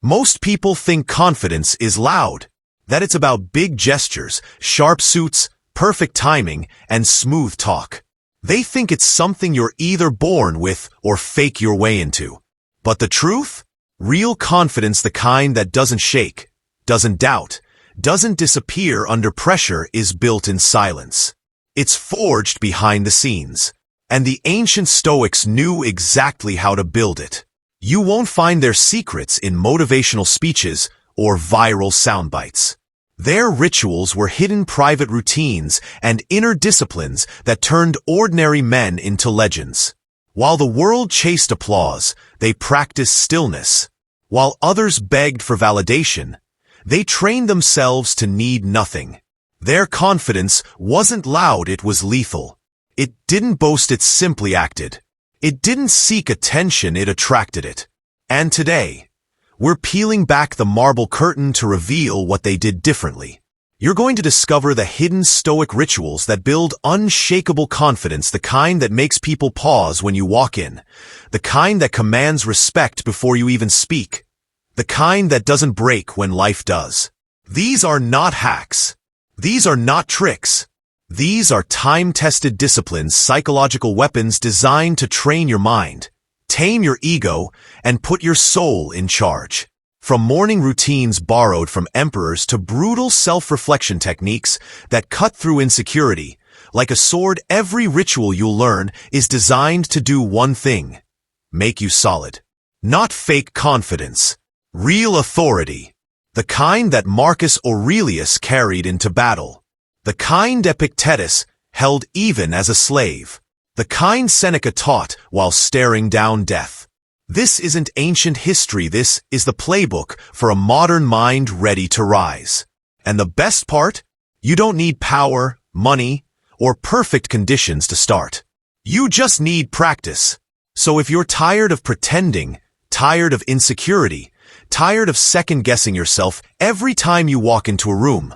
Most people think confidence is loud, that it's about big gestures, sharp suits, perfect timing, and smooth talk. They think it's something you're either born with or fake your way into. But the truth? Real confidence, the kind that doesn't shake, doesn't doubt, doesn't disappear under pressure, is built in silence. It's forged behind the scenes. And the ancient Stoics knew exactly how to build it. You won't find their secrets in motivational speeches or viral soundbites. Their rituals were hidden private routines and inner disciplines that turned ordinary men into legends. While the world chased applause, they practiced stillness. While others begged for validation, they trained themselves to need nothing. Their confidence wasn't loud, it was lethal. It didn't boast, it simply acted. It didn't seek attention, it attracted it. And today, we're peeling back the marble curtain to reveal what they did differently. You're going to discover the hidden Stoic rituals that build unshakable confidence, the kind that makes people pause when you walk in, the kind that commands respect before you even speak, the kind that doesn't break when life does. These are not hacks. These are not tricks. These are time-tested disciplines, psychological weapons designed to train your mind, tame your ego, and put your soul in charge. From morning routines borrowed from emperors to brutal self-reflection techniques that cut through insecurity, like a sword, every ritual you'll learn is designed to do one thing: make you solid. Not fake confidence, real authority. The kind that Marcus Aurelius carried into battle. The kind Epictetus held even as a slave. The kind Seneca taught while staring down death. This isn't ancient history, this is the playbook for a modern mind ready to rise. And the best part? You don't need power, money, or perfect conditions to start. You just need practice. So if you're tired of pretending, tired of insecurity, tired of second-guessing yourself every time you walk into a room,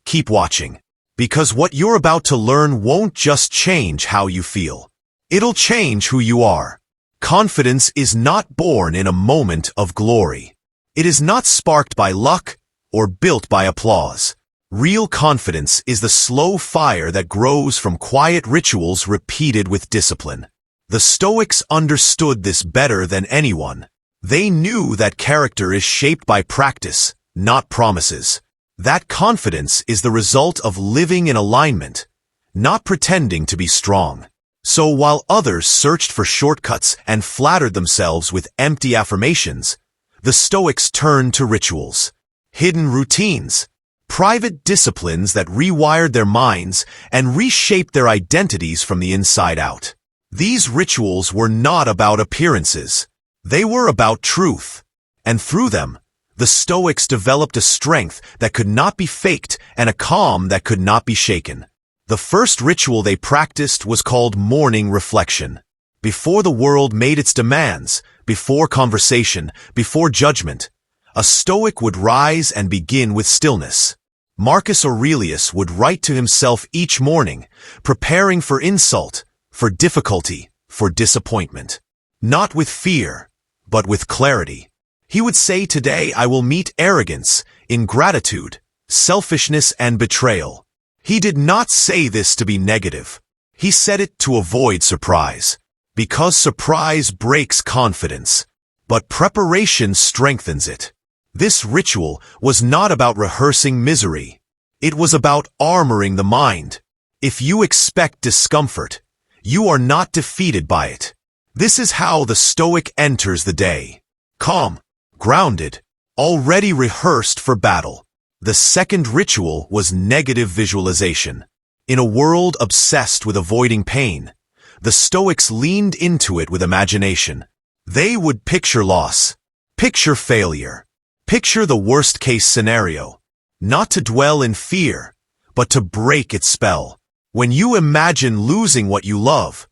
keep watching. Because what you're about to learn won't just change how you feel. It'll change who you are. Confidence is not born in a moment of glory. It is not sparked by luck or built by applause. Real confidence is the slow fire that grows from quiet rituals repeated with discipline. The Stoics understood this better than anyone. They knew that character is shaped by practice, not promises. That confidence is the result of living in alignment, not pretending to be strong. So while others searched for shortcuts and flattered themselves with empty affirmations, the Stoics turned to rituals, hidden routines, private disciplines that rewired their minds and reshaped their identities from the inside out. These rituals were not about appearances. They were about truth. And through them, the Stoics developed a strength that could not be faked and a calm that could not be shaken. The first ritual they practiced was called morning reflection. Before the world made its demands, before conversation, before judgment, a Stoic would rise and begin with stillness. Marcus Aurelius would write to himself each morning, preparing for insult, for difficulty, for disappointment. Not with fear, but with clarity. He would say, "Today I will meet arrogance, ingratitude, selfishness, and betrayal." He did not say this to be negative. He said it to avoid surprise. Because surprise breaks confidence, but preparation strengthens it. This ritual was not about rehearsing misery. It was about armoring the mind. If you expect discomfort, you are not defeated by it. This is how the Stoic enters the day. Calm, grounded, already rehearsed for battle. The second ritual was negative visualization. In a world obsessed with avoiding pain, the Stoics leaned into it with imagination. They would picture loss, picture failure, picture the worst-case scenario, not to dwell in fear, but to break its spell. When you imagine losing what you love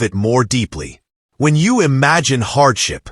it more deeply. When you imagine hardship,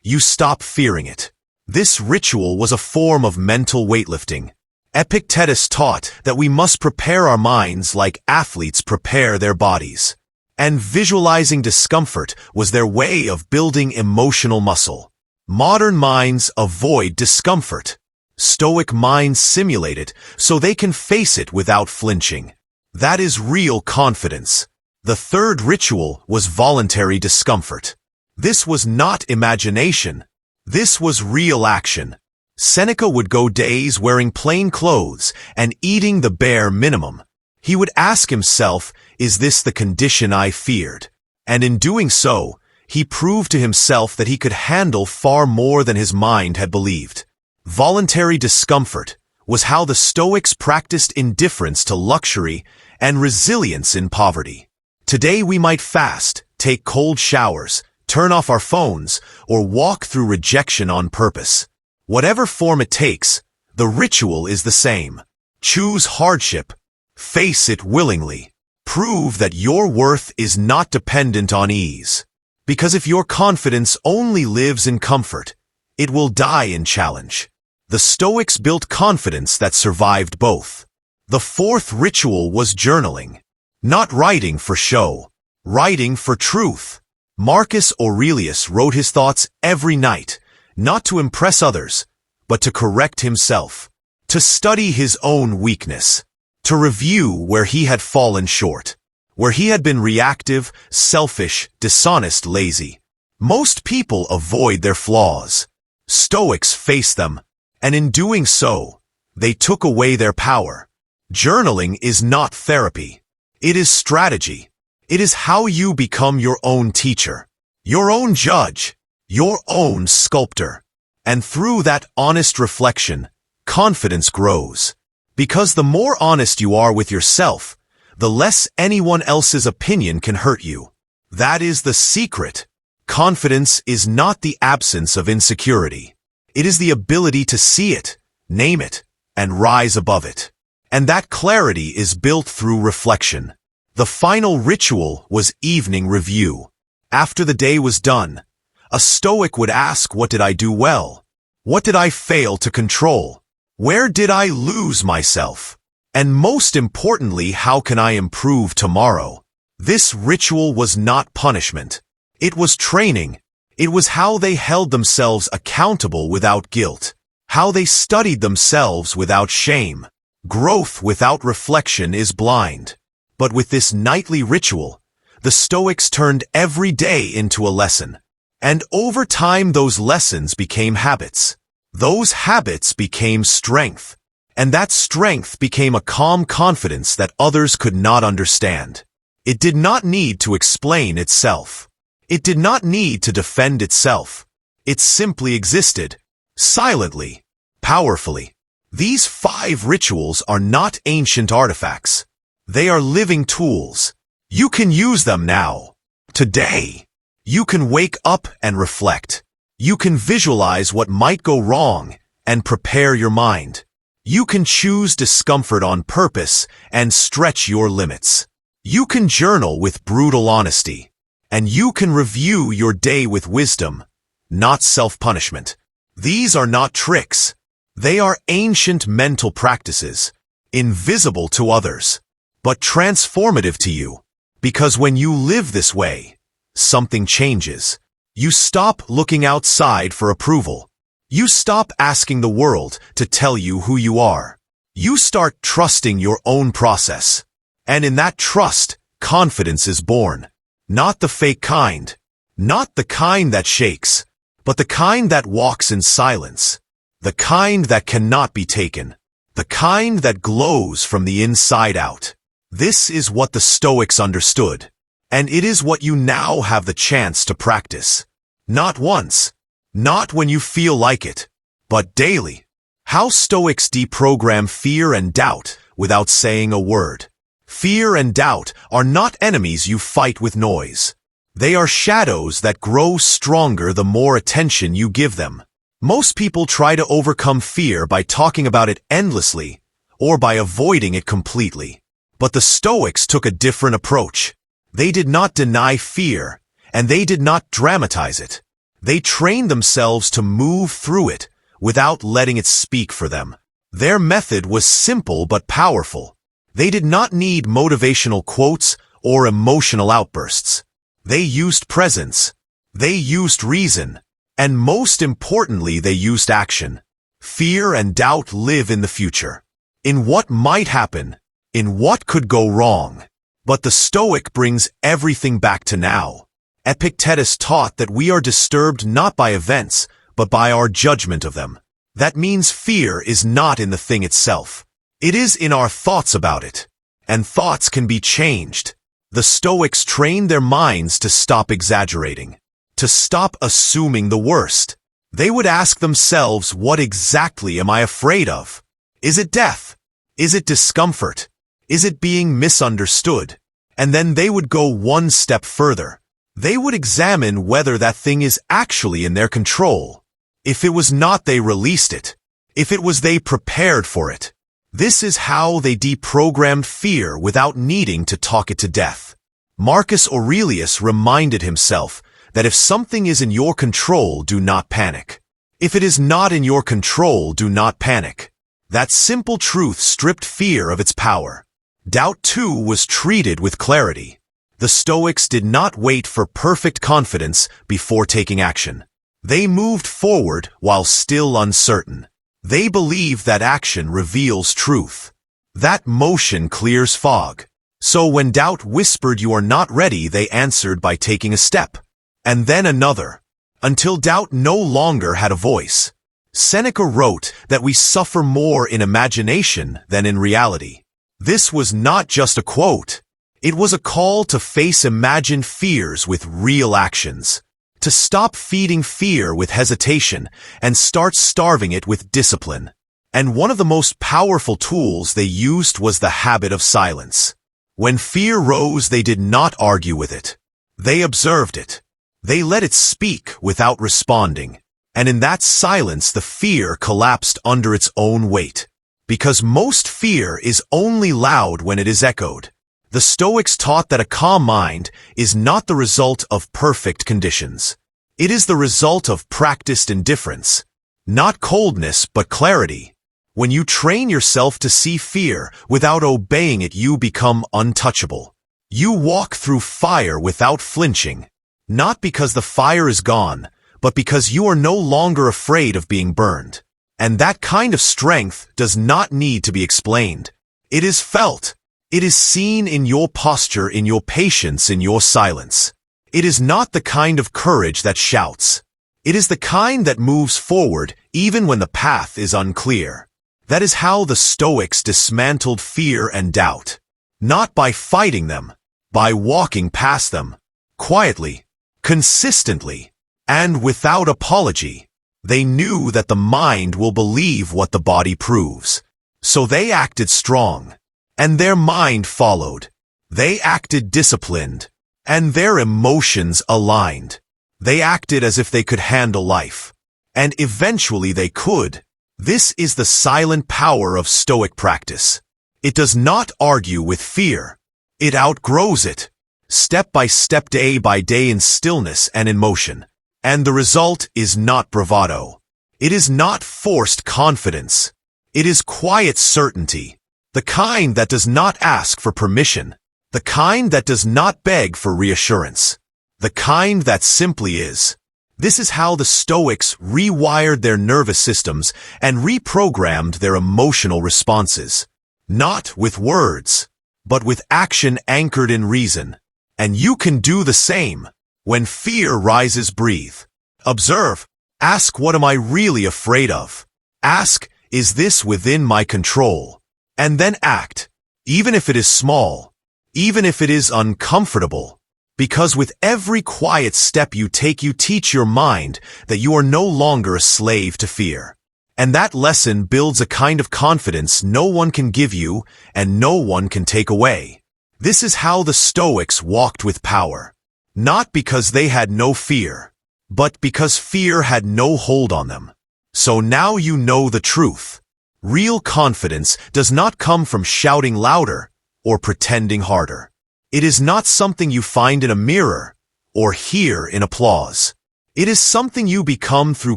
you stop fearing it. This ritual was a form of mental weightlifting. Epictetus taught that we must prepare our minds like athletes prepare their bodies. And visualizing discomfort was their way of building emotional muscle. Modern minds avoid discomfort. Stoic minds simulate it so they can face it without flinching. That is real confidence. The third ritual was voluntary discomfort. This was not imagination. This was real action. Seneca would go days wearing plain clothes and eating the bare minimum. He would ask himself, is this the condition I feared? And in doing so, he proved to himself that he could handle far more than his mind had believed. Voluntary discomfort was how the Stoics practiced indifference to luxury and resilience in poverty. Today we might fast, take cold showers, turn off our phones, or walk through rejection on purpose. Whatever form it takes, the ritual is the same. Choose hardship. Face it willingly. Prove that your worth is not dependent on ease. Because if your confidence only lives in comfort, it will die in challenge. The Stoics built confidence that survived both. The fourth ritual was journaling. Not writing for show, writing for truth. Marcus Aurelius wrote his thoughts every night, not to impress others, but to correct himself, to study his own weakness, to review where he had fallen short, where he had been reactive, selfish, dishonest, lazy. Most people avoid their flaws. Stoics face them, and in doing so, they took away their power. Journaling is not therapy. It is strategy. It is how you become your own teacher, your own judge, your own sculptor. And through that honest reflection, confidence grows. Because the more honest you are with yourself, the less anyone else's opinion can hurt you. That is the secret. Confidence is not the absence of insecurity. It is the ability to see it, name it, and rise above it. And that clarity is built through reflection. The final ritual was evening review. After the day was done, a Stoic would ask, what did I do well? What did I fail to control? Where did I lose myself? And most importantly, how can I improve tomorrow? This ritual was not punishment. It was training. It was how they held themselves accountable without guilt, how they studied themselves without shame. Growth without reflection is blind. But with this nightly ritual, the Stoics turned every day into a lesson. And over time those lessons became habits. Those habits became strength. And that strength became a calm confidence that others could not understand. It did not need to explain itself. It did not need to defend itself. It simply existed, silently, powerfully. These 5 rituals are not ancient artifacts. They are living tools. You can use them now, today. You can wake up and reflect. You can visualize what might go wrong and prepare your mind. You can choose discomfort on purpose and stretch your limits. You can journal with brutal honesty. And you can review your day with wisdom, not self-punishment. These are not tricks. They are ancient mental practices, invisible to others, but transformative to you. Because when you live this way, something changes. You stop looking outside for approval. You stop asking the world to tell you who you are. You start trusting your own process. And in that trust, confidence is born. Not the fake kind. Not the kind that shakes, but the kind that walks in silence. The kind that cannot be taken. The kind that glows from the inside out. This is what the Stoics understood. And it is what you now have the chance to practice. Not once. Not when you feel like it. But daily. How Stoics deprogram fear and doubt without saying a word. Fear and doubt are not enemies you fight with noise. They are shadows that grow stronger the more attention you give them. Most people try to overcome fear by talking about it endlessly or by avoiding it completely. But the Stoics took a different approach. They did not deny fear, and they did not dramatize it. They trained themselves to move through it without letting it speak for them. Their method was simple but powerful. They did not need motivational quotes or emotional outbursts. They used presence. They used reason. And most importantly, they used action. Fear and doubt live in the future, in what might happen, in what could go wrong. But the Stoic brings everything back to now. Epictetus taught that we are disturbed not by events, but by our judgment of them. That means fear is not in the thing itself. It is in our thoughts about it. And thoughts can be changed. The Stoics trained their minds to stop exaggerating, to stop assuming the worst. They would ask themselves, what exactly am I afraid of? Is it death? Is it discomfort? Is it being misunderstood? And then they would go one step further. They would examine whether that thing is actually in their control. If it was not, they released it. If it was, they prepared for it. This is how they deprogrammed fear without needing to talk it to death. Marcus Aurelius reminded himself that if something is in your control, do not panic. If it is not in your control, do not panic. That simple truth stripped fear of its power. Doubt, too, was treated with clarity. The Stoics did not wait for perfect confidence before taking action. They moved forward while still uncertain. They believed that action reveals truth. That motion clears fog. So when doubt whispered you are not ready, they answered by taking a step, and then another, until doubt no longer had a voice. Seneca wrote that we suffer more in imagination than in reality. This was not just a quote. It was a call to face imagined fears with real actions, to stop feeding fear with hesitation and start starving it with discipline. And one of the most powerful tools they used was the habit of silence. When fear rose, they did not argue with it. They observed it. They let it speak without responding. And in that silence, the fear collapsed under its own weight. Because most fear is only loud when it is echoed. The Stoics taught that a calm mind is not the result of perfect conditions. It is the result of practiced indifference. Not coldness, but clarity. When you train yourself to see fear without obeying it, you become untouchable. You walk through fire without flinching. Not because the fire is gone, but because you are no longer afraid of being burned. And that kind of strength does not need to be explained. It is felt. It is seen in your posture, in your patience, in your silence. It is not the kind of courage that shouts. It is the kind that moves forward even when the path is unclear. That is how the Stoics dismantled fear and doubt. Not by fighting them, by walking past them, quietly, consistently, and without apology. They knew that the mind will believe what the body proves. So they acted strong, and their mind followed. They acted disciplined, and their emotions aligned. They acted as if they could handle life. And eventually they could. This is the silent power of Stoic practice. It does not argue with fear. It outgrows it, step by step, day by day, in stillness and in motion. And the result is not bravado. It is not forced confidence. It is quiet certainty, the kind that does not ask for permission, the kind that does not beg for reassurance, the kind that simply is. This is how the Stoics rewired their nervous systems and reprogrammed their emotional responses. Not with words, but with action anchored in reason. And you can do the same. When fear rises, breathe. Observe. Ask, what am I really afraid of? Ask, is this within my control? And then act, even if it is small, even if it is uncomfortable. Because with every quiet step you take, you teach your mind that you are no longer a slave to fear. And that lesson builds a kind of confidence no one can give you and no one can take away. This is how the Stoics walked with power. Not because they had no fear, but because fear had no hold on them. So now you know the truth. Real confidence does not come from shouting louder or pretending harder. It is not something you find in a mirror or hear in applause. It is something you become through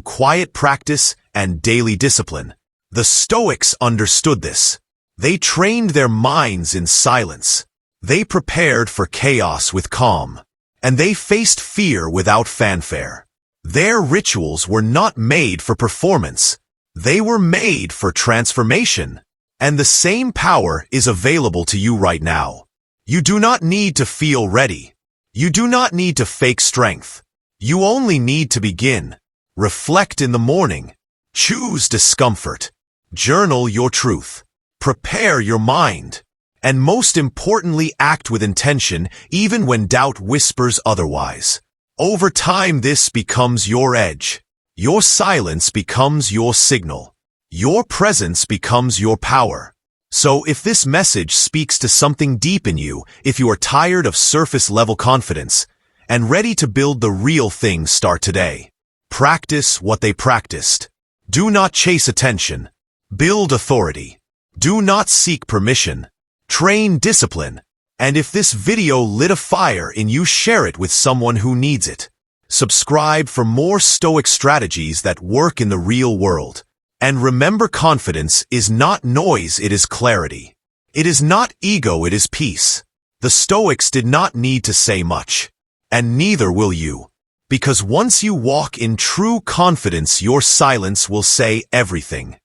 quiet practice and daily discipline. The Stoics understood this. They trained their minds in silence. They prepared for chaos with calm. And they faced fear without fanfare. Their rituals were not made for performance. They were made for transformation. And the same power is available to you right now. You do not need to feel ready. You do not need to fake strength. You only need to begin. Reflect in the morning. Choose discomfort. Journal your truth. Prepare your mind. And most importantly, act with intention even when doubt whispers otherwise. Over time, this becomes your edge. Your silence becomes your signal. Your presence becomes your power. So if this message speaks to something deep in you, if you are tired of surface-level confidence and ready to build the real thing, start today. Practice what they practiced. Do not chase attention. Build authority. Do not seek permission. Train discipline. And if this video lit a fire in you, share it with someone who needs it. Subscribe for more Stoic strategies that work in the real world. And remember, confidence is not noise, it is clarity. It is not ego, it is peace. The Stoics did not need to say much. And neither will you. Because once you walk in true confidence, your silence will say everything.